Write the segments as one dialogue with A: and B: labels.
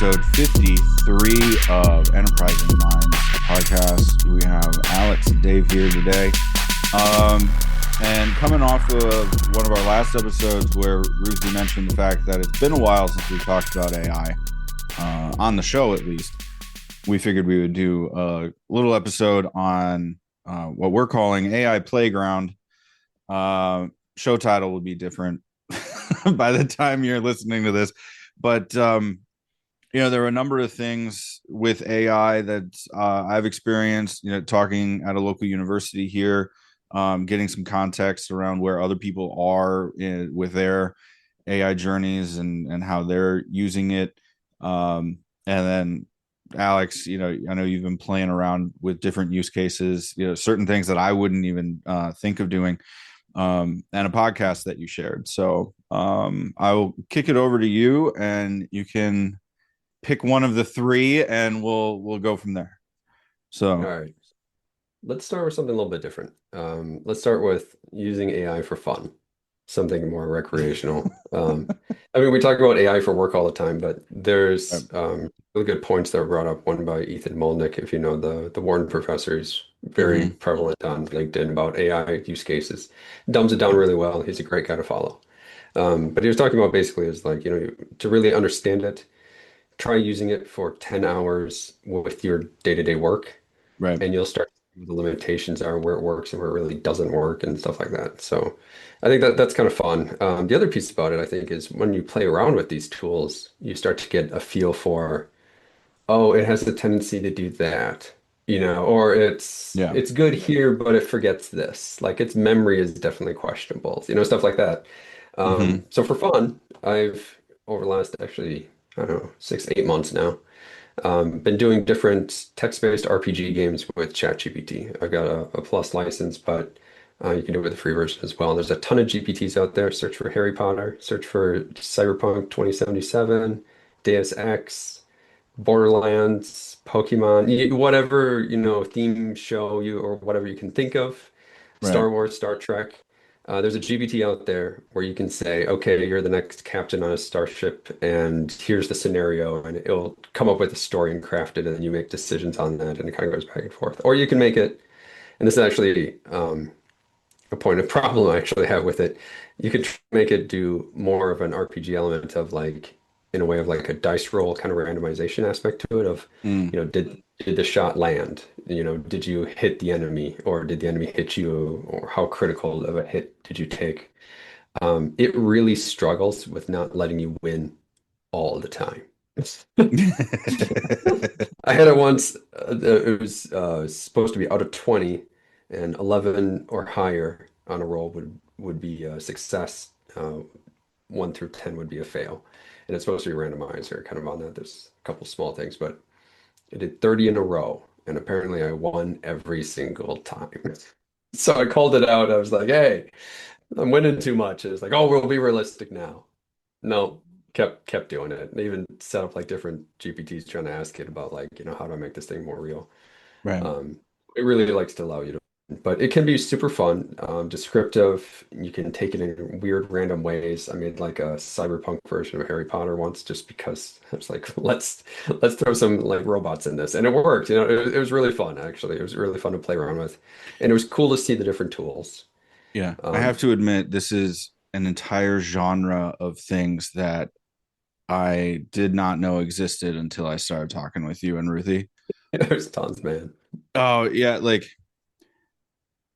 A: episode 53 of Enterprising Minds podcast. We have Alex and Dave here today. And coming off of one of our last episodes where Ruthi mentioned the fact that it's been a while since we talked about AI, on the show at least, we figured we would do a little episode on what we're calling AI Playground. Show title will be different by the time you're listening to this. But, there are a number of things with AI that I've experienced, talking at a local university here, getting some context around where other people are with their AI journeys and how they're using it. And then Alex, I know you've been playing around with different use cases, certain things that I wouldn't even think of doing, and a podcast that you shared. So I will kick it over to you and you can pick one of the three and we'll go from there. So,
B: all right, let's start with something a little bit different. Let's start with using AI for fun, something more recreational. We talk about AI for work all the time, but there's really good points that were brought up. One by Ethan Molnick, if you know the Wharton professor, is very prevalent on LinkedIn about AI use cases. Dumbs it down really well. He's a great guy to follow. But he was talking about basically is like, to really understand it, try using it for 10 hours with your day-to-day work,
A: right.
B: and you'll start to see what the limitations are, where it works and where it really doesn't work and stuff like that. So I think that's kind of fun. The other piece about it, I think, is when you play around with these tools, you start to get a feel for, oh, it has the tendency to do that, or it's good here, but it forgets this. Like its memory is definitely questionable, stuff like that. So for fun, I've over the last actually, I don't know, 6 to 8 months now, been doing different text-based RPG games with ChatGPT. I've got a Plus license, but you can do it with the free version as well. There's a ton of GPTs out there. Search for Harry Potter, search for Cyberpunk 2077, Deus Ex, Borderlands, Pokemon, whatever, theme show or whatever you can think of,
A: Right.
B: Star Wars, Star Trek. There's a GPT out there where you can say, okay, you're the next captain on a starship, and here's the scenario, and it'll come up with a story and craft it, and then you make decisions on that, and it kind of goes back and forth. Or you can make it, and this is actually a point of problem I actually have with it. You could make it do more of an RPG element of like, in a way of like a dice roll kind of randomization aspect to it of, did the shot land? Did you hit the enemy or did the enemy hit you, or how critical of a hit did you take? It really struggles with not letting you win all the time. I had it once, it was supposed to be out of 20 and 11 or higher on a roll would be a success. 1 through 10 would be a fail. And it's supposed to be randomized or kind of on that. There's a couple small things, but I did 30 in a row, and apparently I won every single time. So I called it out. I was like, hey, I'm winning too much. And it's like, oh, we'll be realistic now. No, kept doing it. They even set up like different GPTs trying to ask it about like, how do I make this thing more real?
A: Right.
B: It really likes to allow you to, but it can be super fun, descriptive. You can take it in weird, random ways. I made like a cyberpunk version of Harry Potter once, just because I was like, let's throw some like robots in this, and it worked. It was really fun. Actually, it was really fun to play around with, and it was cool to see the different tools.
A: Yeah. I have to admit, this is an entire genre of things that I did not know existed until I started talking with you and Ruthi.
B: There's tons, man.
A: Oh yeah, like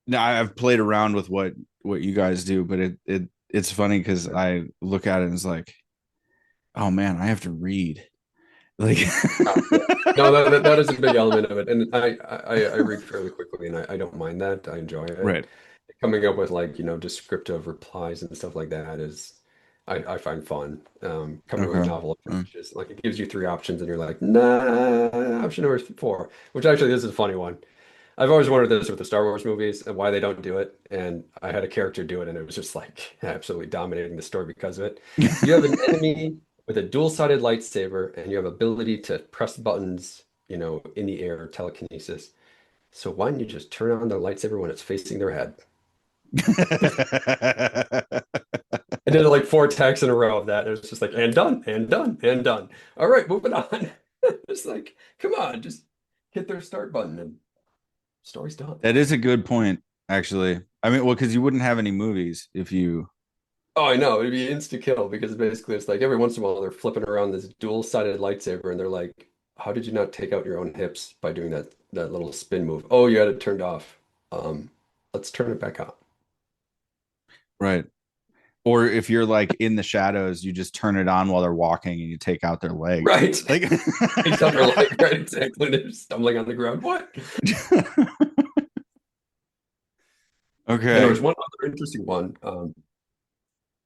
A: now I've played around with what you guys do, but it's funny because I look at it and it's like, oh man, I have to read. Like,
B: No, that is a big element of it, and I read fairly quickly, and I don't mind that. I enjoy it.
A: right.
B: Coming up with like, descriptive replies and stuff like that is I find fun. Coming up with
A: Okay.
B: novel approaches. Like it gives you three options and you're like, nah, option number four, which actually this is a funny one. I've always wondered this with the Star Wars movies and why they don't do it. And I had a character do it and it was just like absolutely dominating the story because of it. You have an enemy with a dual-sided lightsaber and you have ability to press buttons, in the air, telekinesis. So why don't you just turn on the lightsaber when it's facing their head? I did it like four attacks in a row of that. It was just like, and done, and done, and done. All right, moving on. It's like, come on, just hit their start button and story's done.
A: That is a good point, actually. I mean, well, because you wouldn't have any movies if you.
B: Oh, I know. It'd be insta kill because basically it's like every once in a while they're flipping around this dual-sided lightsaber and they're like, how did you not take out your own hips by doing that little spin move? Oh, you had it turned off. Um, let's turn it back on.
A: Right. Or if you're like in the shadows, you just turn it on while they're walking and you take out their leg.
B: Right.
A: Like,
B: Takes out their leg, right? Exactly. They're stumbling on the ground. What? And there
A: okay.
B: was one other interesting one.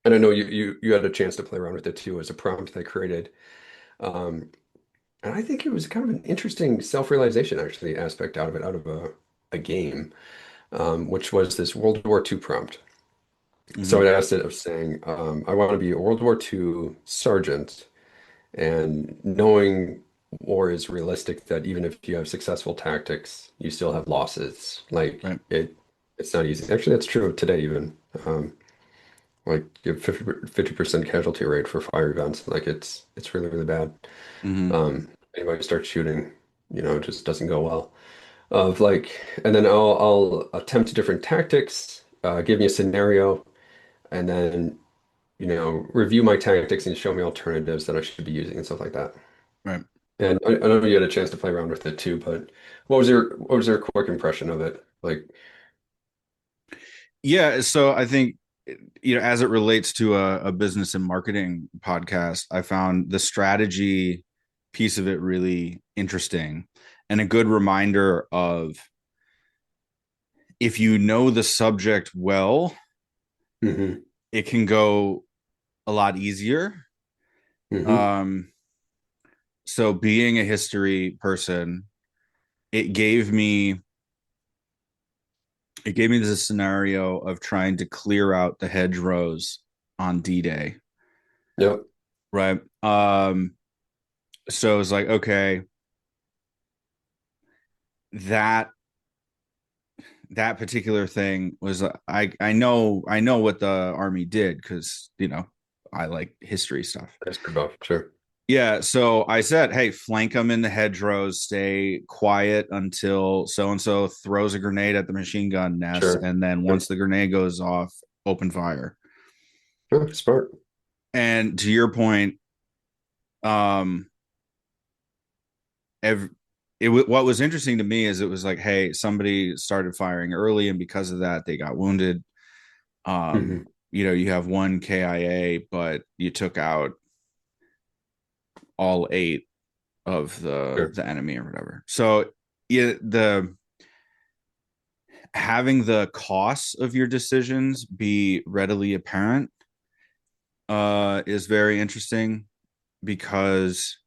B: And I know you had a chance to play around with it too as a prompt they created. Um, and I think it was kind of an interesting self-realization actually aspect out of it, out of a game, which was this World War II prompt. So
A: Hmm.
B: it asked it of saying, I want to be a World War II sergeant, and knowing war is realistic, that even if you have successful tactics, you still have losses. Like
A: Right.
B: it's not easy. Actually, that's true of today even. Like you have 50% casualty rate for fire events. Like it's really, really bad.
A: Hmm.
B: Anybody starts shooting, it just doesn't go well. Of like, and then I'll attempt different tactics, give me a scenario, and then review my tactics and show me alternatives that I should be using and stuff like that.
A: Right.
B: And I know you had a chance to play around with it too, but what was your quick impression of it? Like,
A: Yeah. So I think, as it relates to a business and marketing podcast, I found the strategy piece of it really interesting and a good reminder of if you know the subject well,
B: hmm
A: it can go a lot easier.
B: hmm
A: Um, so being a history person, it gave me it gave me this scenario of trying to clear out the hedgerows on D-Day,
B: Yep.
A: right? So it's like, okay, that that particular thing was I know what the army did because I like history stuff.
B: That's good buff. Sure.
A: Yeah, so I said, hey, flank them in the hedgerows, stay quiet until so and so throws a grenade at the machine gun nest,
B: Sure.
A: and then
B: Sure.
A: once the grenade goes off, open fire.
B: Sure. Smart.
A: And to your point, um, ev- what was interesting to me is it was like, hey, somebody started firing early, and because of that, they got wounded.
B: hmm
A: You have one KIA, but you took out all eight of the
B: Sure.
A: the enemy or whatever. So yeah, the having the costs of your decisions be readily apparent is very interesting because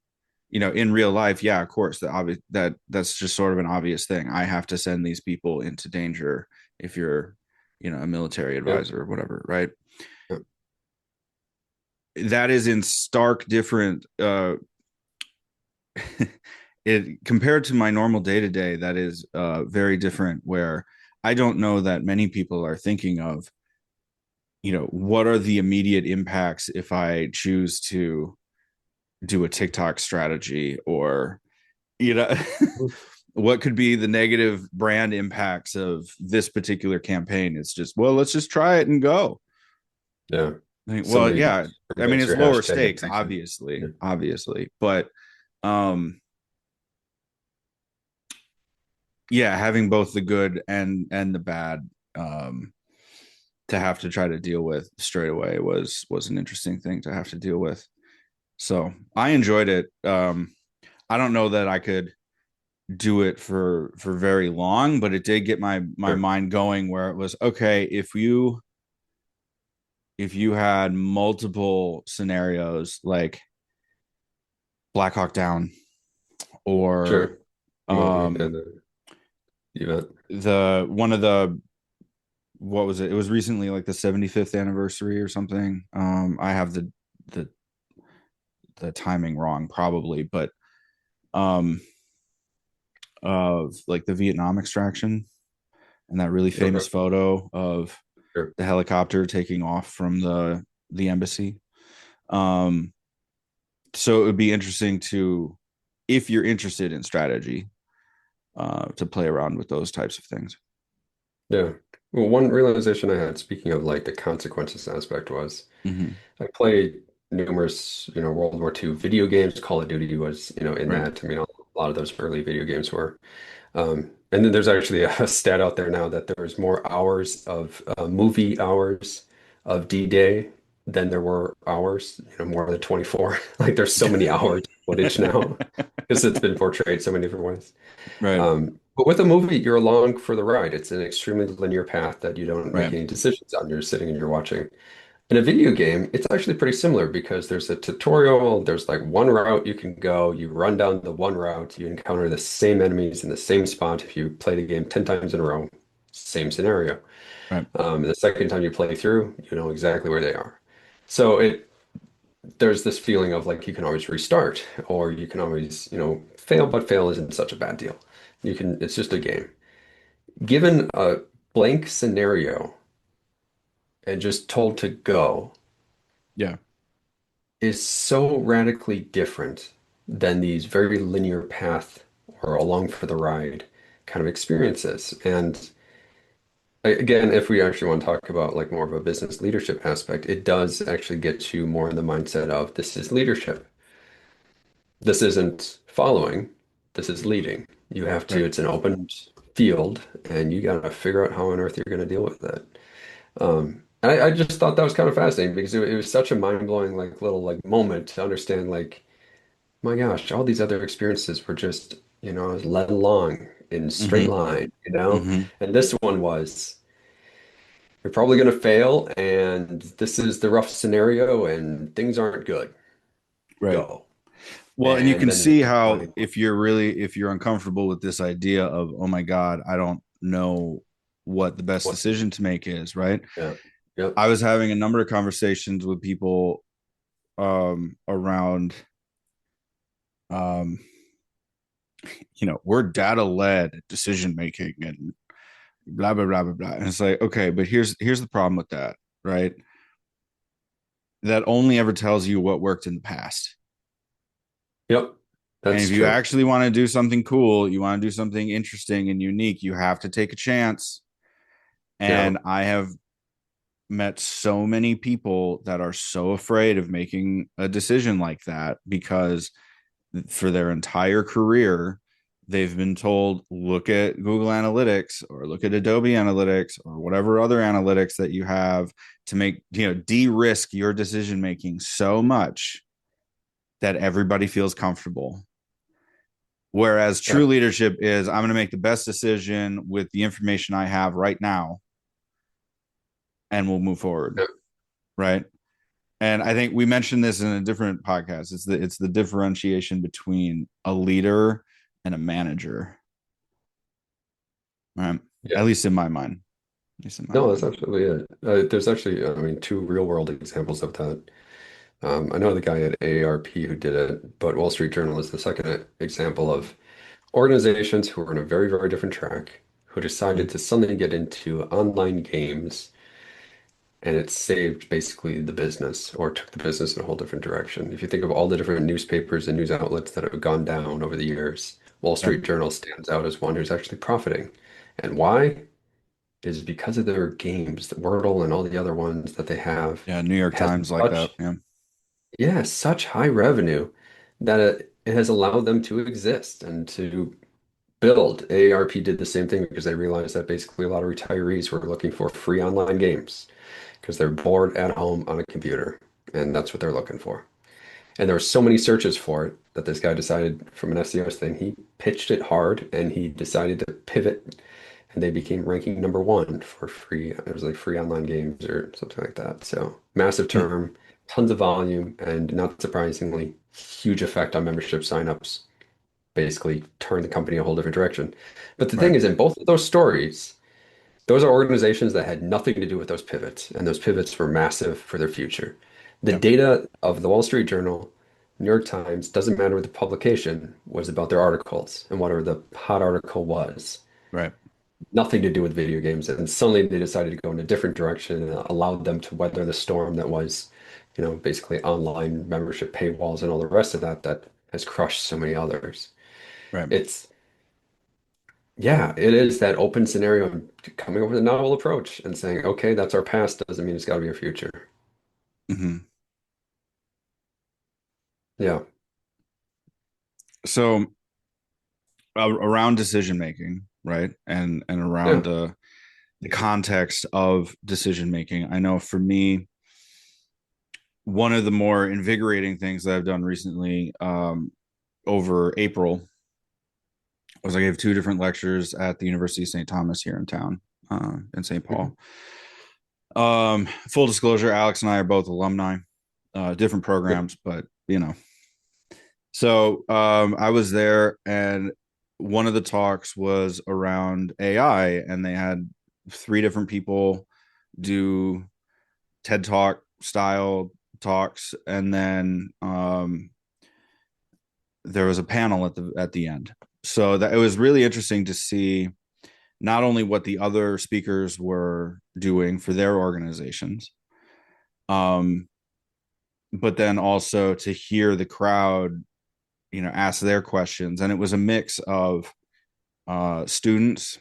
A: in real life, yeah, of course, that's just sort of an obvious thing. I have to send these people into danger if you're a military
B: Yep.
A: advisor or whatever, right?
B: Yep.
A: That is in stark different it compared to my normal day to day, that is very different. Where I don't know that many people are thinking of, what are the immediate impacts if I choose to do a TikTok strategy, or you know, what could be the negative brand impacts of this particular campaign? It's just, well, let's just try it and go.
B: Yeah.
A: Well,
B: Somebody
A: yeah, I mean,
B: makes
A: it's
B: your
A: lower
B: hashtag and
A: stakes,
B: takes it. Yeah.
A: obviously, but um yeah, having both the good and the bad um to have to try to deal with straight away was an interesting thing to have to deal with. So I enjoyed it. I don't know that I could do it for very long, but it did get my
B: Sure.
A: mind going where it was okay, if you had multiple scenarios like Black Hawk Down or
B: Sure. Movie
A: um
B: and the event.
A: the one of the what was it? It was recently like the 75th anniversary or something. I have the the timing wrong probably, but um of like the Vietnam extraction and that really famous
B: Okay.
A: photo of
B: Sure.
A: the helicopter taking off from the the embassy. Um, so it would be interesting to, if you're interested in strategy, to play around with those types of things.
B: Yeah. Well, one realization I had, speaking of like the consequences aspect, was
A: Hmm.
B: I played numerous, World War II video games. Call of Duty was, in
A: Right.
B: that. I mean, a lot of those early video games were. And then there's actually a stat out there now that there's more hours of movie hours of D-Day than there were hours, more than 24. Like there's so many hours of footage now because it's been portrayed so many different ways.
A: Right.
B: But with a movie, you're along for the ride. It's an extremely linear path that you don't make
A: Right.
B: any decisions on. You're sitting and you're watching. In a video game, it's actually pretty similar because there's a tutorial, there's like one route you can go, you run down the one route, you encounter the same enemies in the same spot if you play the game 10 times in a row, same scenario.
A: Right.
B: And the second time you play through, you know exactly where they are. So there's this feeling of like you can always restart or you can always, fail, but fail isn't such a bad deal. It's just a game. Given a blank scenario and just told to go,
A: Yeah.
B: is so radically different than these very linear path or along for the ride kind of experiences. And again, if we actually want to talk about like more of a business leadership aspect, it does actually get you more in the mindset of this is leadership. This isn't following, this is leading. You have to,
A: Right.
B: it's an open field and you got to figure out how on earth you're going to deal with that. I just thought that was kind of fascinating because it was such a mind-blowing like little like moment to understand like my gosh, all these other experiences were just, I was led along in straight
A: Hmm.
B: line.
A: Hmm.
B: And this one was, you're probably going to fail, and this is the rough scenario, and things aren't good.
A: Right.
B: Go.
A: Well, and you
B: And
A: can
B: then,
A: see how if you're uncomfortable with this idea of, oh my God, I don't know what the best
B: what?
A: decision to make is, right?
B: Yeah. Yep.
A: I was having a number of conversations with people around um we're data led decision making and blah blah blah blah blah. And it's like, okay, but here's the problem with that, right? That only ever tells you what worked in the past.
B: Yep.
A: And
B: That's
A: if you
B: true.
A: actually want to do something cool, you want to do something interesting and unique, you have to take a chance.
B: Yeah.
A: And I have met so many people that are so afraid of making a decision like that because for their entire career, they've been told, look at Google Analytics or look at Adobe Analytics or whatever other analytics that you have to make, de-risk your decision making so much that everybody feels comfortable. Whereas
B: Yeah.
A: true leadership is, I'm going to make the best decision with the information I have right now and we'll move forward.
B: Yeah.
A: Right. And I think we mentioned this in a different podcast. It's the differentiation between a leader and a manager. Right.
B: Yeah.
A: At least in my mind. At least in my
B: No, that's
A: mind.
B: absolutely it. There's actually, I mean, two real world examples of that. I know the guy at AARP who did it, but Wall Street Journal is the second example of organizations who were on a very, very different track, who decided
A: Mm.
B: to suddenly get into online games, and it saved basically the business or took the business in a whole different direction. If you think of all the different newspapers and news outlets that have gone down over the years, Wall
A: Yep.
B: Street Journal stands out as one who's actually profiting. And why? Is because of their games, the Wordle and all the other ones that they have
A: Yeah. New York
B: has
A: Times like that.
B: such,
A: Yeah.
B: yeah, such high revenue that it has allowed them to exist and to build. AARP did the same thing because they realized that basically a lot of retirees were looking for free online games because they're bored at home on a computer, and that's what they're looking for. And there were so many searches for it that this guy decided from an SEO thing, he pitched it hard and he decided to pivot and they became ranking number one for free. It was like free online games or something like that. So massive
A: Hmm.
B: term, tons of volume, and not surprisingly, huge effect on membership signups. Basically, turned the company a whole different direction. But the
A: Right.
B: thing is, in both of those stories, those are organizations that had nothing to do with those pivots, and those pivots were massive for their future. The
A: Yep.
B: data of the Wall Street Journal, New York Times, doesn't matter what the publication was about their articles and whatever the hot article was.
A: Right.
B: Nothing to do with video games. And suddenly they decided to go in a different direction and allowed them to weather the storm that was. basically online membership paywalls and all the rest of that that has crushed so many others.
A: Right.
B: It's Yeah, it is that open scenario and coming up with a novel approach and saying, okay, that's our past, doesn't mean it's got to be our future.
A: Hmm.
B: Yeah.
A: So around decision making, right, and around
B: Yeah.
A: the context of decision making, I know for me, one of the more invigorating things that I've done recently, over April, was I gave two different lectures at the University of St. Thomas here in town, in St.
B: Mhm.
A: Paul. Full disclosure, Alex and I are both alumni, different
B: Yep.
A: programs, but you know. So I was there, and one of the talks was around AI, and they had three different people do TED Talk style talks, and then there was a panel at the end. So that it was really interesting to see not only what the other speakers were doing for their organizations, um, but then also to hear the crowd, ask their questions. And it was a mix of students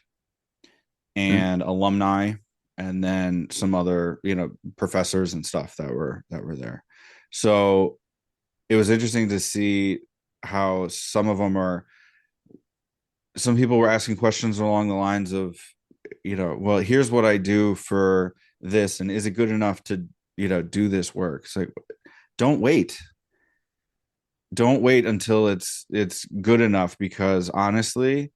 B: Mhm.
A: and alumni, and then some other, professors and stuff that were there. So it was interesting to see how some people were asking questions along the lines of, well, here's what I do for this, and is it good enough to, do this work? It's like, don't wait. Don't wait until it's good enough, because honestly,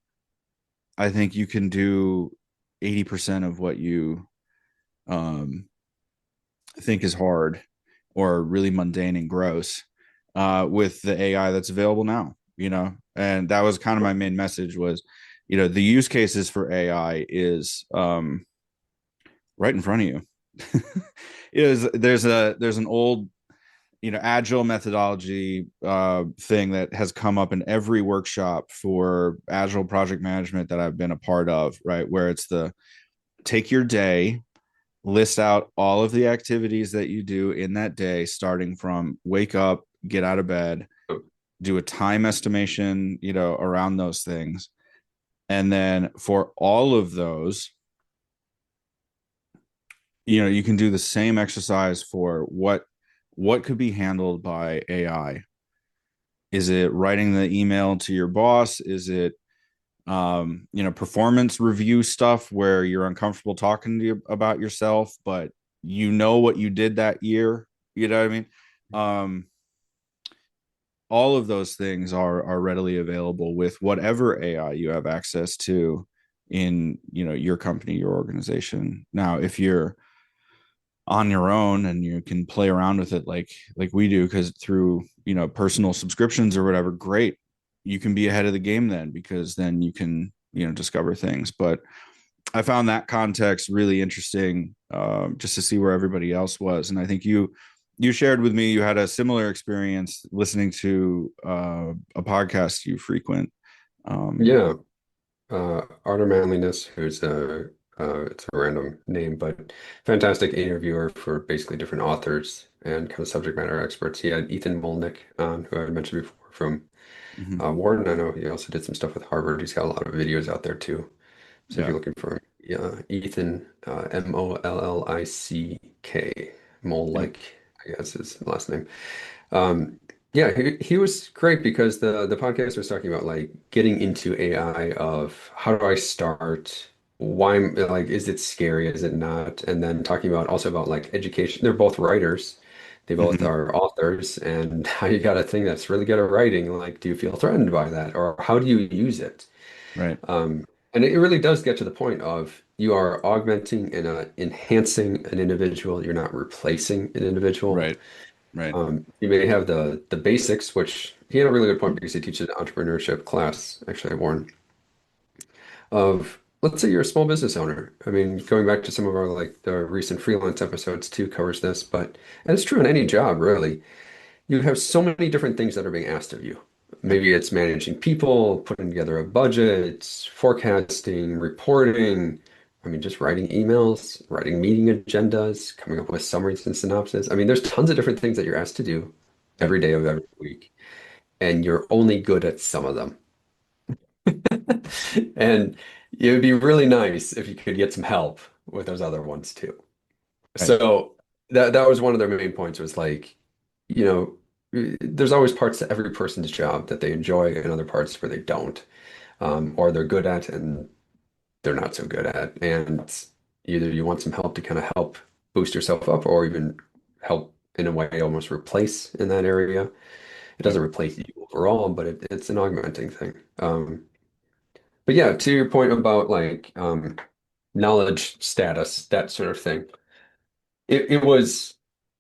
A: I think you can do 80% of what you um think is hard or really mundane and gross, with the AI that's available now, and that was kind of my main message was, the use cases for AI is right in front of you. There's an old, agile methodology thing that has come up in every workshop for agile project management that I've been a part of, right, where it's the take your day, list out all of the activities that you do in that day, starting from wake up, get out of bed, do a time estimation, around those things. And then for all of those, you can do the same exercise for what could be handled by AI. Is it writing the email to your boss? Is it performance review stuff where you're uncomfortable talking to you about yourself, but what you did that year? You know what I mean? Um, all of those things are readily available with whatever AI you have access to in, your company, your organization. Now, if you're on your own and you can play around with it like we do, because through, personal subscriptions or whatever, great, you can be ahead of the game then, because then you can, discover things. But I found that context really interesting, just to see where everybody else was. And I think you shared with me you had a similar experience listening to a podcast you frequent. um,
B: Yeah. Art of Manliness, who's it's a random name, but fantastic interviewer for basically different authors and kind of subject matter experts. He had Ethan Molnick on, who I mentioned before from
A: mhm.
B: Wharton. I know he also did some stuff with Harvard. He's got a lot of videos out there too. So if
A: Yeah.
B: you're looking for yeah, Ethan, Mollick,
A: Yep.
B: Mollick, I guess his last name. Yeah, he was great because the podcast was talking about like getting into AI of how do I start? Why, like, is it scary? Is it not? And then talking about also about like education. They're both writers. They both
A: Mhm.
B: are authors, and how you got a thing that's really good at writing. Like, do you feel threatened by that, or how do you use it?
A: Right.
B: Um, and it really does get to the point of you are augmenting and enhancing an individual. You're not replacing an individual.
A: Right. Right.
B: You may have the basics, which he had a really good point because he teaches an entrepreneurship class, actually at Warren, of let's say you're a small business owner. I mean, going back to some of our like the recent freelance episodes too covers this, but and it's true in any job really. You have so many different things that are being asked of you.
A: Yep.
B: Maybe it's managing people, putting together a budget, forecasting, reporting, I mean, just writing emails, writing meeting agendas, coming up with summaries and synopses. I mean, there's tons of different things that you're asked to do
A: Yep.
B: every day of every week, and you're only good at some of them. And it would be really nice if you could get some help with those other ones too.
A: Right.
B: So that was one of their main points was like, you know, there's always parts to every person's job that they enjoy and other parts where they don't, or they're good at and they're not so good at. And either you want some help to kind of help boost yourself up or even help in a way almost replace in that area. It
A: Yep.
B: doesn't replace you overall, but it's an augmenting thing. But yeah, to your point about like knowledge status, that sort of thing. It was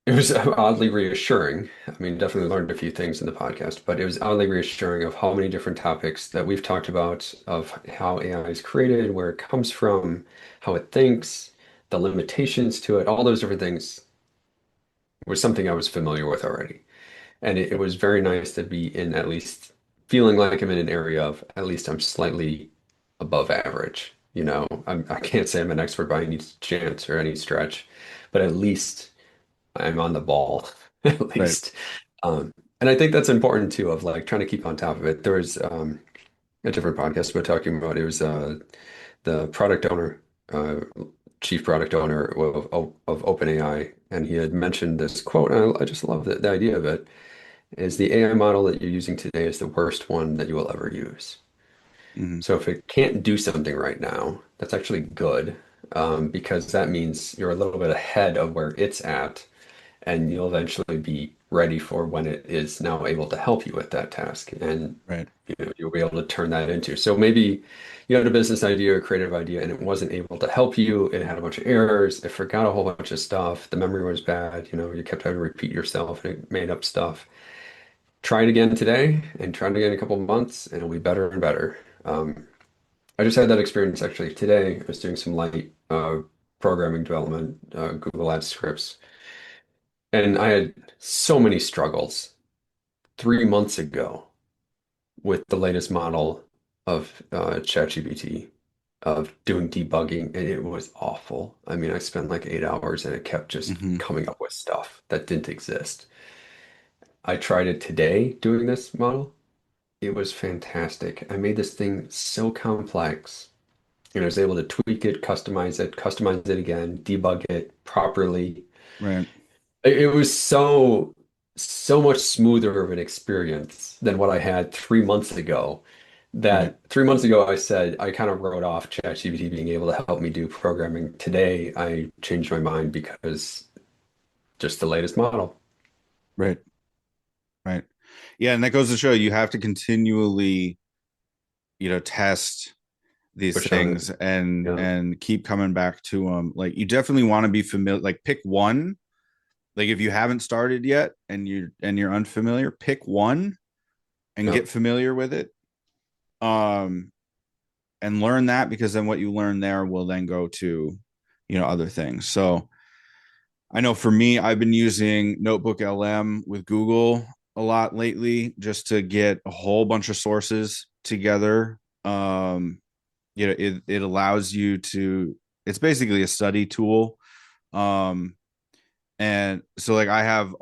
B: oddly reassuring. I mean, definitely learned a few things in the podcast, but it was oddly reassuring of how many different topics that we've talked about of how AI is created, where it comes from, how it thinks, the limitations to it, all those different things was something I was familiar with already. And it was very nice to be in at least feeling like I'm in an area of at least I'm slightly above average. I can't say I'm an expert by any chance or any stretch, but at least I'm on the ball, at
A: Right.
B: least. And I think that's important too, of like trying to keep on top of it. There was a different podcast we were talking about. It was the product owner, uh, chief product owner of OpenAI, and he had mentioned this quote, and I just love the idea of it, is the AI model that you're using today is the worst one that you will ever use.
A: Hmm.
B: So if it can't do something right now, that's actually good, because that means you're a little bit ahead of where it's at and you'll eventually be ready for when it is now able to help you with that task. And
A: Right.
B: you'll be able to turn that into. So maybe you had a business idea or creative idea and it wasn't able to help you. It had a bunch of errors. It forgot a whole bunch of stuff. The memory was bad. You kept having to repeat yourself and it made up stuff. Try it again today and try it again in a couple of months and it'll be better and better. I just had that experience actually today. I was doing some light programming development, Google Ads scripts. And I had so many struggles 3 months ago with the latest model of ChatGPT of doing debugging, and it was awful. I mean, I spent like 8 hours and it kept just
A: Hmm.
B: coming up with stuff that didn't exist. I tried it today doing this model. It was fantastic. I made this thing so complex and I was able to tweak it, customize it again, debug it properly.
A: Right.
B: It was so much smoother of an experience than what I had 3 months ago.
A: Right.
B: That 3 months ago I said I kind of wrote off ChatGPT being able to help me do programming. Today I changed my mind because just the latest model.
A: Right. Right. Yeah, and that goes to show you have to continually, test these
B: Push on it.
A: things and
B: Yeah.
A: keep coming back to them. Like you definitely want to be familiar. Like pick one. Like if you haven't started yet and you're unfamiliar, pick one and
B: Yeah.
A: get familiar with it. Um, and learn that because then what you learn there will then go to, other things. So I know for me, I've been using Notebook LM with Google a lot lately just to get a whole bunch of sources together. It allows you to, it's basically a study tool. Um, and so like I have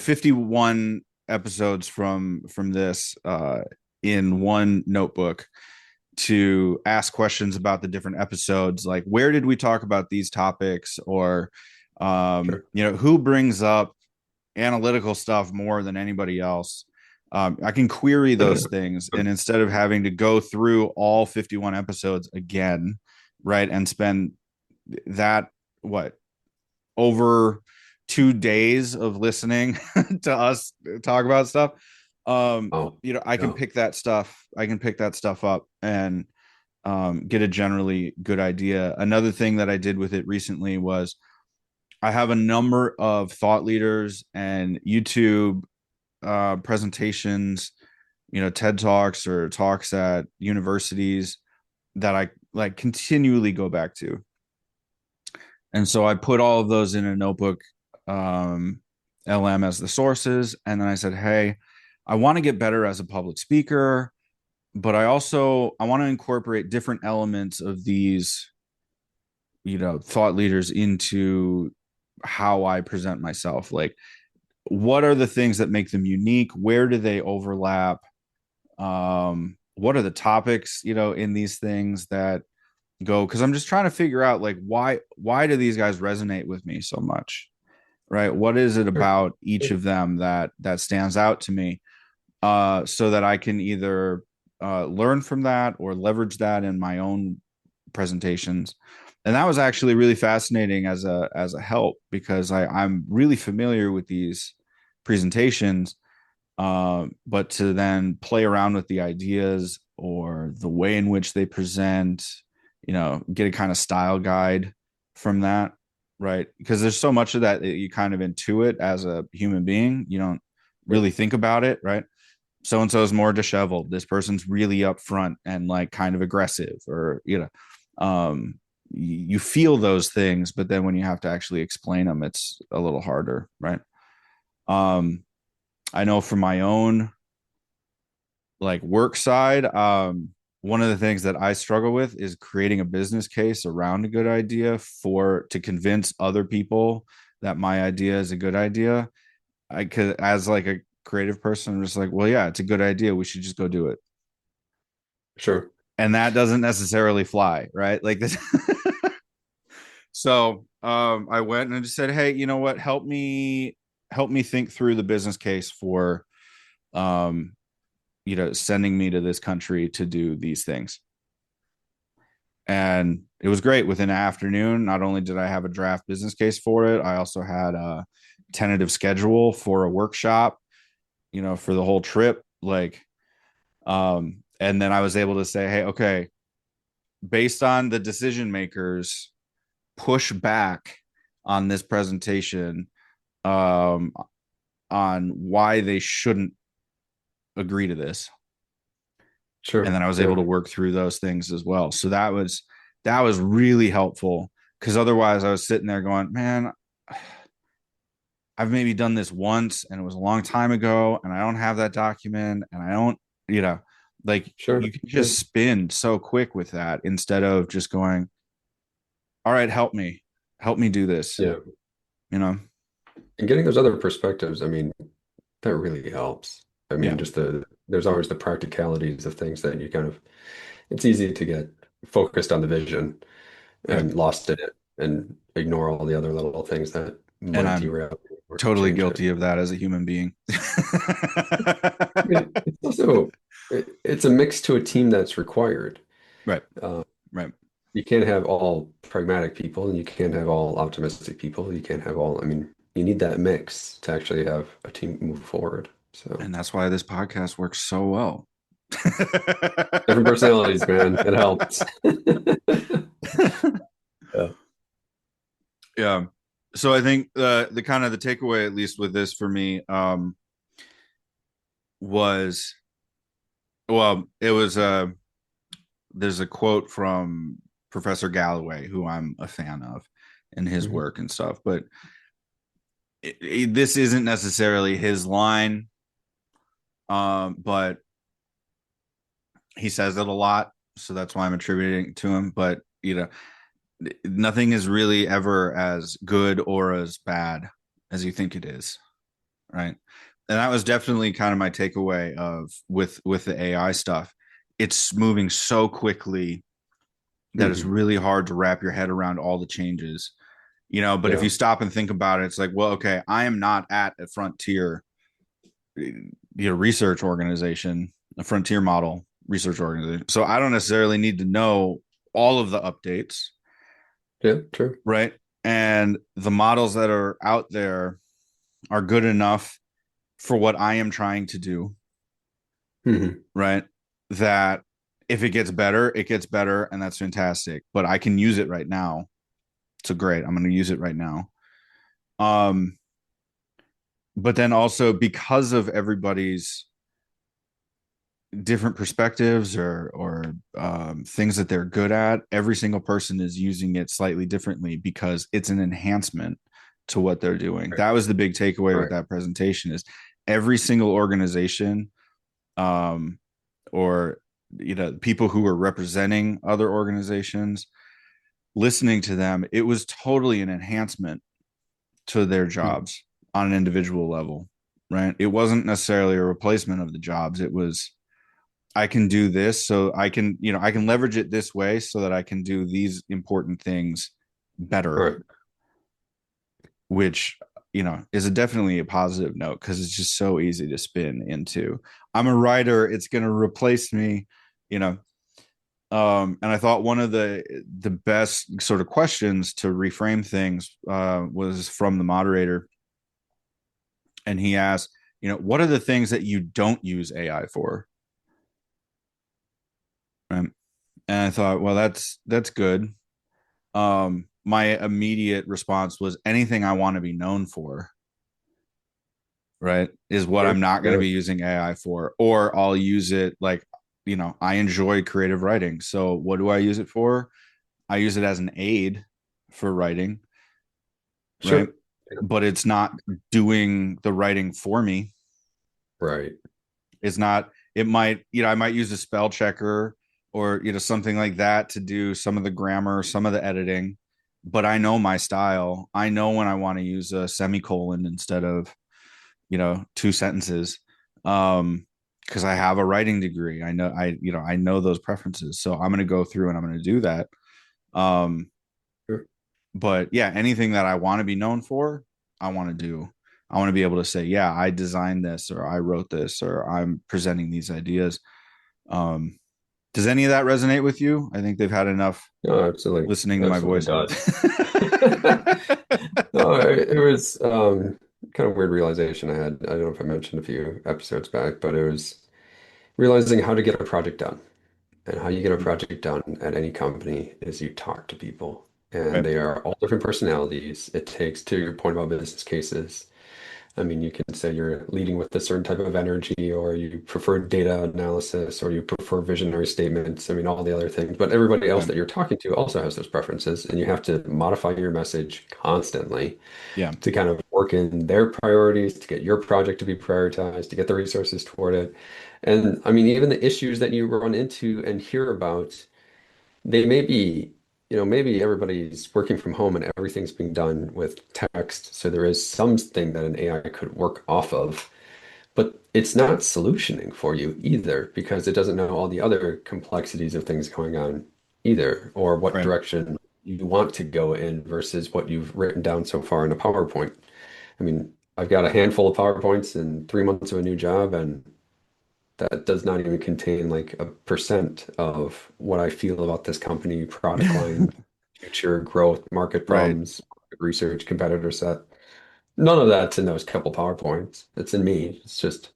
A: 51 episodes from this in one notebook to ask questions about the different episodes, like where did we talk about these topics, or
B: Sure.
A: who brings up analytical stuff more than anybody else. I can query those things, and instead of having to go through all 51 episodes again, right, and spend that what over 2 days of listening to us talk about stuff,
B: Oh,
A: I can
B: yeah.
A: pick that stuff. I can pick that stuff up and get a generally good idea. Another thing that I did with it recently was I have a number of thought leaders and YouTube presentations, TED Talks or talks at universities that I like continually go back to. And so I put all of those in a notebook, um, LM as the sources. And then I said, hey, I want to get better as a public speaker, but I want to incorporate different elements of these thought leaders into how I present myself. Like, what are the things that make them unique? Where do they overlap? What are the topics, in these things that go? Because I'm just trying to figure out, like, why do these guys resonate with me so much? Right? What is it
B: Sure.
A: about each of them that stands out to me? So that I can either learn from that or leverage that in my own presentations. And that was actually really fascinating as a help, because I'm really familiar with these presentations, but to then play around with the ideas or the way in which they present, get a kind of style guide from that, right? Because there's so much of that you kind of intuit as a human being. You don't really think about it, right? So and so is more disheveled. This person's really upfront and like kind of aggressive, or you feel those things, but then when you have to actually explain them, it's a little harder, right? Um, I know from my own like work side, one of the things that I struggle with is creating a business case around a good idea to convince other people that my idea is a good idea. I could, as like a creative person, I'm just like, well, yeah, it's a good idea. We should just go do it.
B: Sure.
A: And that doesn't necessarily fly, right? Like this. So I went and I just said, hey, you know what? Help me think through the business case for um, sending me to this country to do these things. And it was great. Within an afternoon, not only did I have a draft business case for it, I also had a tentative schedule for a workshop, for the whole trip. Like, and then I was able to say, hey, okay, based on the decision makers push back on this presentation, um, on why they shouldn't agree to this. And
B: Sure.
A: then I was able
B: Yeah.
A: to work through those things as well. So that was really helpful, because otherwise I was sitting there going, man, I've maybe done this once and it was a long time ago and I don't have that document, and I don't, like,
B: Sure.
A: you can
B: Yeah.
A: just spin so quick with that instead of just going, all right, help me do this,
B: Yeah.
A: you know?
B: And getting those other perspectives, I mean, that really helps. I mean,
A: Yeah.
B: just there's always the practicalities of things that you kind of, it's easy to get focused on the vision
A: Right.
B: and lost in it and ignore all the other little things that
A: And
B: might
A: I'm
B: derail it or
A: totally
B: change it.
A: guilty of that as a human being.
B: I mean, it's also, it's a mix to a team that's required.
A: Right.
B: Uh,
A: Right.
B: you can't have all pragmatic people and you can't have all optimistic people. You can't have all, I mean, you need that mix to actually have a team move forward. So
A: And that's why this podcast works so well.
B: different personalities, man. It helps. Yeah.
A: Yeah. So I think the kind of the takeaway, at least with this for me, was, well, it was there's a quote from Professor Galloway, who I'm a fan of, in his
B: Mhm.
A: work and stuff, but this isn't necessarily his line, but he says it a lot, so that's why I'm attributing it to him. But nothing is really ever as good or as bad as you think it is, right? And that was definitely kind of my takeaway of with the AI stuff. It's moving so quickly that it's
B: Mhm.
A: really hard to wrap your head around all the changes, but if
B: Yeah.
A: you stop and think about it, it's like, well, okay, I am not at a frontier research organization, a frontier model research organization, so I don't necessarily need to know all of the updates,
B: Yeah. True.
A: right? And the models that are out there are good enough for what I am trying to do,
B: Mhm.
A: right? That if it gets better, it gets better, and that's fantastic. But I can use it right now. So great. I'm going to use it right now. Um, but then also, because of everybody's different perspectives or things that they're good at, every single person is using it slightly differently because it's an enhancement to what they're doing.
B: Right.
A: That was the big takeaway with
B: Right.
A: that presentation, is every single organization, um, or people who are representing other organizations, listening to them, it was totally an enhancement to their
B: Mm.
A: jobs on an individual level, right? It wasn't necessarily a replacement of the jobs. It was, I can do this so I can, I can leverage it this way so that I can do these important things better,
B: Right.
A: which, is definitely a positive note because it's just so easy to spin into, I'm a writer, it's going to replace me, you know. And I thought one of the best sort of questions to reframe things was from the moderator, and he asked, what are the things that you don't use AI for? Right? And I thought, well, that's good. My immediate response was anything I want to be known for, right, is what
B: Sure.
A: I'm not going to
B: Yeah.
A: be using AI for, or I'll use it like, I enjoy creative writing. So what do I use it for? I use it as an aid for writing, right?
B: Sure. Yeah.
A: But it's not doing the writing for me.
B: Right.
A: It's not, it might, I might use a spell checker or, something like that to do some of the grammar, some of the editing, but I know my style. I know when I want to use a semicolon instead of, two sentences. Because I have a writing degree. I know those preferences. So I'm going to go through and I'm going to do that. Um,
B: Sure.
A: but yeah, anything that I want to be known for, I want to do. I want to be able to say, yeah, I designed this, or I wrote this, or I'm presenting these ideas. Um, does any of that resonate with you? I think they've had enough
B: No, absolutely.
A: listening to my
B: Absolutely
A: voice here.
B: does. No, it was kind of weird realization I had. I don't know if I mentioned a few episodes back, but it was realizing how to get a project done. And how you get a project done at any company is you talk to people, and
A: Right.
B: they are all different personalities. It takes, to your point about business cases. I mean, you can say you're leading with a certain type of energy, or you prefer data analysis, or you prefer visionary statements. I mean, all the other things. But everybody else
A: Right.
B: that you're talking to also has those preferences, and you have to modify your message constantly
A: Yeah.
B: to kind of work in their priorities, to get your project to be prioritized, to get the resources toward it. And I mean, even the issues that you run into and hear about, they may be, maybe everybody's working from home and everything's being done with text. So there is something that an AI could work off of, but it's not solutioning for you either because it doesn't know all the other complexities of things going on either, or what
A: Right.
B: direction you want to go in versus what you've written down so far in a PowerPoint. I mean, I've got a handful of PowerPoints in 3 months of a new job, and that does not even contain like a percent of what I feel about this company, product line, future growth, market
A: Right.
B: problems, market research, competitor set. None of that's in those couple PowerPoints. It's in me. It's just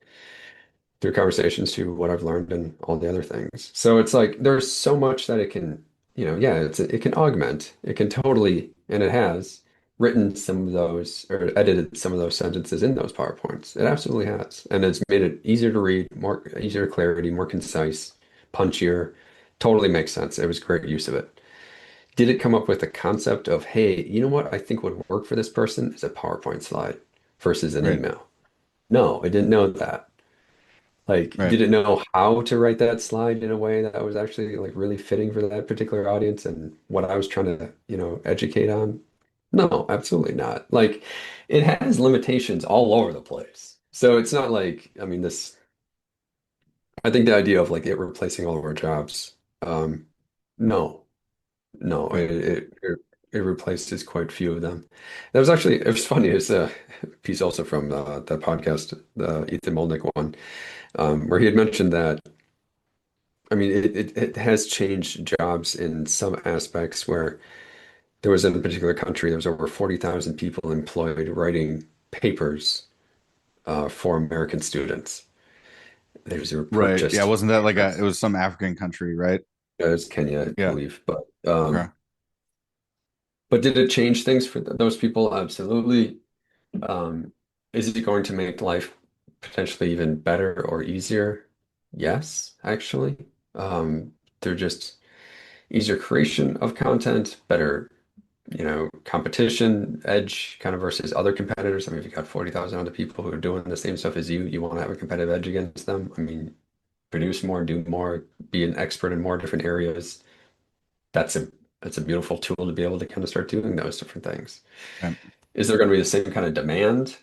B: through conversations to what I've learned and all the other things. So it's like there's so much that it can, yeah, it can augment. It can totally, and it has written some of those or edited some of those sentences in those PowerPoints. It absolutely has. And it's made it easier to read, more easier clarity, more concise, punchier. Totally makes sense. It was great use of it. Did it come up with the concept of, hey, you know what I think would work for this person is a PowerPoint slide versus an
A: Right.
B: email? No, it didn't know that. Like,
A: Right.
B: did it know how to write that slide in a way that was actually like really fitting for that particular audience and what I was trying to, educate on? No, absolutely not. Like, it has limitations all over the place. So it's not like, I mean, I think the idea of like it replacing all of our jobs, no, no,
A: Right.
B: it replaces quite few of them. That was actually, it was funny. It's a piece also from the podcast, the Ethan Molnick one, where he had mentioned that. I mean, it has changed jobs in some aspects where there was in a particular country, there was over 40,000 people employed writing papers for American students. There's a
A: Right. Yeah.
B: just
A: Wasn't that like it
B: mass.
A: was some African country, right?
B: It's Kenya, I
A: Yeah.
B: believe. But
A: Okay.
B: did it change things for those people? Absolutely. Um, is it going to make life potentially even better or easier? Yes, actually. They're just easier creation of content, better, competition edge kind of versus other competitors. I mean, if you got 40,000 other people who are doing the same stuff as you want to have a competitive edge against them. I mean, produce more, do more, be an expert in more different areas. That's it's a beautiful tool to be able to kind of start doing those different things.
A: Right.
B: Is there going to be the same kind of demand?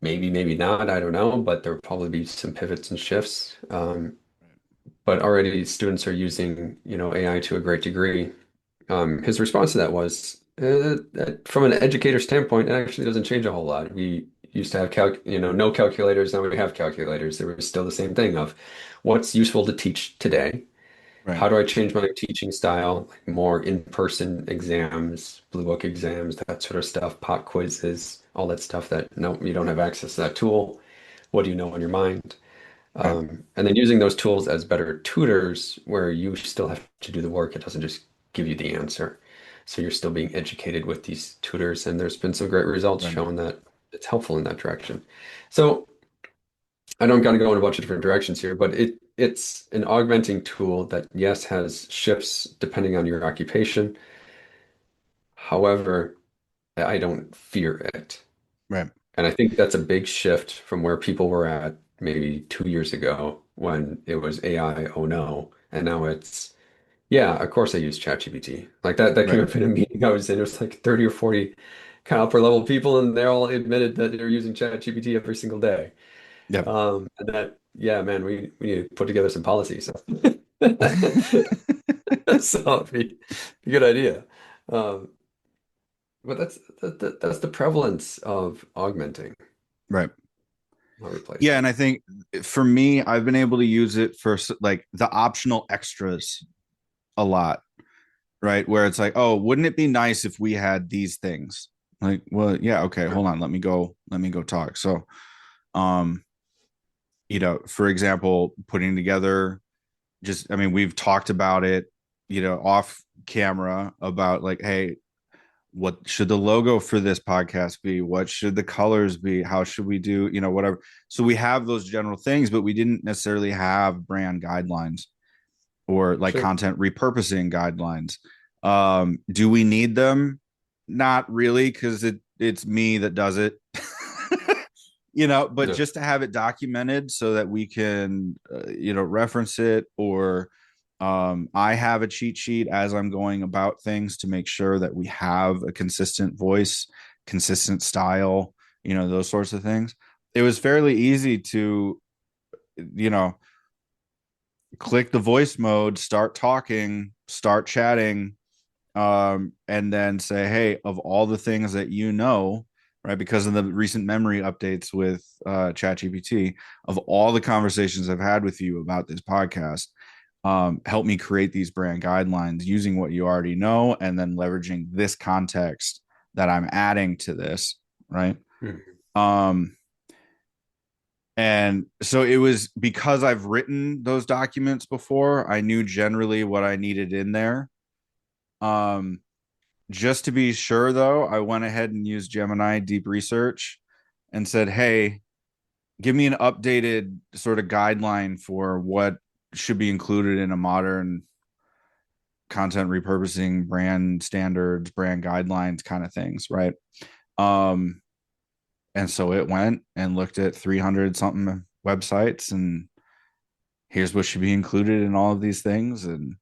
B: Maybe, maybe not. I don't know, but there'll probably be some pivots and shifts. But already students are using, AI to a great degree. His response to that was, from an educator standpoint, it actually doesn't change a whole lot. We used to have no calculators, now we have calculators. There was still the same thing of what's useful to teach today.
A: Right.
B: How do I change my teaching style? Like more in-person exams, blue book exams, that sort of stuff, pop quizzes, all that stuff that no, you don't have access to that tool. What do you know in your mind?
A: Right.
B: And then using those tools as better tutors where you still have to do the work. It doesn't just give you the answer. So you're still being educated with these tutors, and there's been some great results
A: Right.
B: showing that it's helpful in that direction. So I don't got to go in a bunch of different directions here, but it's an augmenting tool that, yes, has shifts depending on your occupation. However, I don't fear it.
A: Right.
B: And I think that's a big shift from where people were at maybe 2 years ago when it was AI, oh no. And now it's, yeah, of course I use ChatGPT. Like that came
A: Right.
B: up in a meeting I was in. It was like 30 or 40 kind of upper level people, and they all admitted that they're using ChatGPT every single day.
A: Yep.
B: And that, yeah, man, we need to put together some policies. So it'd be a good idea. Um, but that's the prevalence of augmenting,
A: Right.
B: not
A: Yeah, and
B: replacing.
A: I think for me, I've been able to use it for like the optional extras a lot, right? Where it's like, oh, wouldn't it be nice if we had these things? Like, well, yeah, okay, hold on, let me go talk. So, um, for example, putting together just, I mean, we've talked about it, off camera about like, hey, what should the logo for this podcast be? What should the colors be? How should we do, whatever. So we have those general things, but we didn't necessarily have brand guidelines or like
B: Sure.
A: content repurposing guidelines. Do we need them? Not really, because it's me that does it. But
B: Yeah.
A: just to have it documented so that we can reference it, or I have a cheat sheet as I'm going about things to make sure that we have a consistent voice, consistent style, those sorts of things. It was fairly easy to you know click the voice mode, start talking, start chatting, and then say, hey, of all the things that right, because of the recent memory updates with ChatGPT, of all the conversations I've had with you about this podcast, help me create these brand guidelines using what you already know and then leveraging this context that I'm adding to this, right?
B: Mhm.
A: Um, and so it was because I've written those documents before, I knew generally what I needed in there. Um, just to be sure, though, I went ahead and used Gemini Deep Research and said, hey, give me an updated sort of guideline for what should be included in a modern content repurposing brand standards, brand guidelines kind of things, right? Um, and so it went and looked at 300 something websites, and here's what should be included in all of these things. And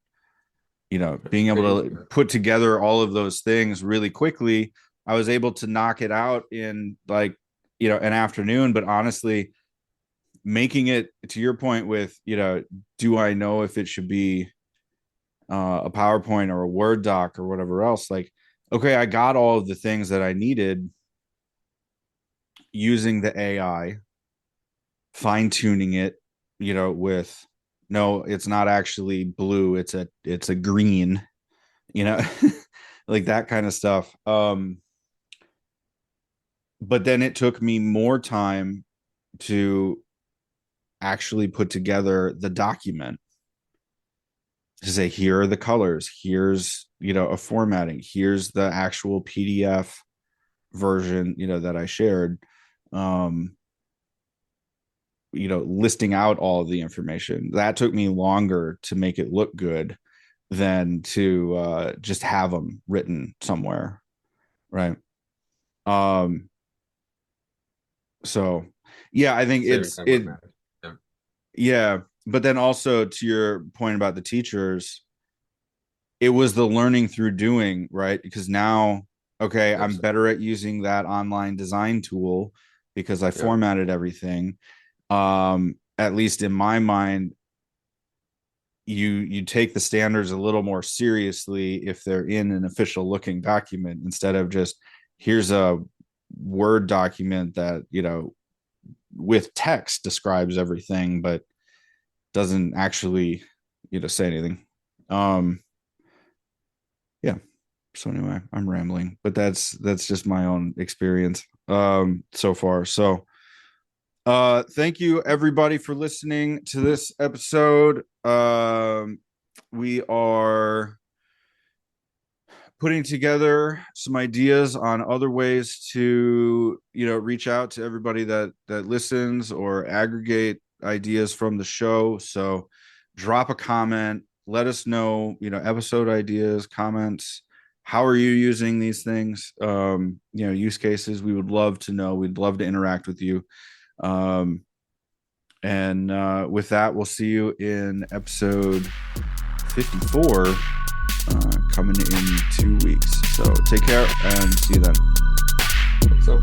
A: being able
B: Crazy.
A: to put together all of those things really quickly, I was able to knock it out in like, an afternoon. But honestly, making it to your point with, do I know if it should be a PowerPoint or a Word doc or whatever else? Like, okay, I got all of the things that I needed using the AI, fine tuning it, with no, it's not actually blue, it's a green, you know, like that kind of stuff. But then it took me more time to actually put together the document to say, here are the colors, here's, a formatting, here's the actual PDF version, that I shared. Um, listing out all of the information. That took me longer to make it look good than to just have them written somewhere. Right. Um, so yeah, I think
B: Saving time where it matters. Yeah.
A: yeah, but then also to your point about the teachers, it was the learning through doing, right? Because now, okay, I'm
B: Absolutely.
A: better at using that online design tool because I
B: Yeah.
A: formatted everything. At least in my mind, you take the standards a little more seriously if they're in an official looking document instead of just here's a Word document that, with text describes everything, but doesn't actually, say anything. Um, yeah. So anyway, I'm rambling, but that's just my own experience so far. So thank you everybody for listening to this episode. We are putting together some ideas on other ways to, reach out to everybody that listens or aggregate ideas from the show. So drop a comment, let us know, episode ideas, comments. How are you using these things? Use cases. We would love to know. We'd love to interact with you. And with that, we'll see you in episode 54 coming in 2 weeks. So take care and see you then.
B: So.